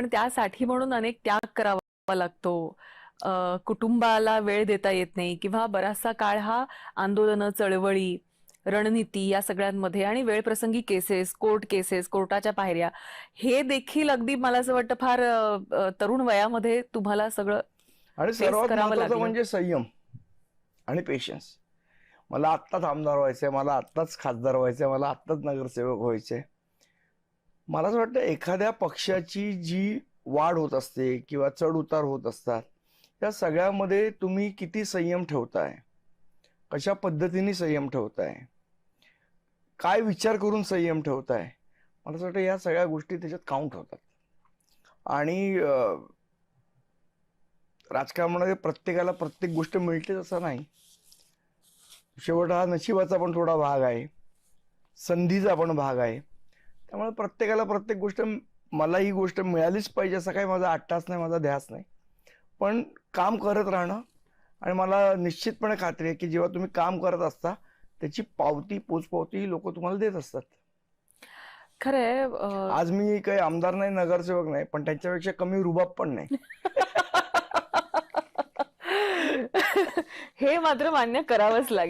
पण त्यासाठी म्हणून अनेक त्याग करावा लागतो. कुटुंबाला वेळ देता येत नाही किंवा बराचसा काळ हा आंदोलनं, चळवळी, रणनीती या सगळ्यांमध्ये आणि वेळप्रसंगी केसेस, कोर्ट केसेस, कोर्टाच्या पायऱ्या, हे देखील अगदी मला असं वाटतं फार तरुण वयामध्ये तुम्हाला सगळं आणि फेस सर्वात करावं महत्वाचं लागलं. म्हणजे संयम आणि पेशन्स. मला आत्ताच आमदार व्हायचंय, मला आत्ताच खासदार व्हायचंय, मला आत्ताच नगरसेवक व्हायचंय. मला असं वाटतं एखाद्या पक्षाची जी वाढ होत असते किंवा चढ उतार होत असतात, त्या सगळ्यामध्ये तुम्ही किती संयम ठेवताय, कशा पद्धतीने संयम ठेवताय, काय विचार करून संयम ठेवताय, मला असं वाटतं या सगळ्या गोष्टी त्याच्यात काउंट होतात. आणि राजकारणामध्ये प्रत्येकाला प्रत्येक गोष्ट मिळतेच असं नाही. शेवट हा नशिबाचा पण थोडा भाग आहे, संधीचा पण भाग आहे. त्यामुळे प्रत्येकाला प्रत्येक गोष्ट, मला ही गोष्ट मिळालीच पाहिजे असं काही माझा अट्टास नाही, माझा ध्यास नाही. पण काम करत राहणं, आणि मला निश्चितपणे खात्री आहे की जेव्हा तुम्ही काम करत असता त्याची पावती, पोचपावती लोक तुम्हाला देत असतात. खरंय. आज मी काही आमदार नाही, नगरसेवक नाही, पण त्यांच्यापेक्षा कमी रुबाब पण नाही. हे मात्र मान्य करावंच लागेल.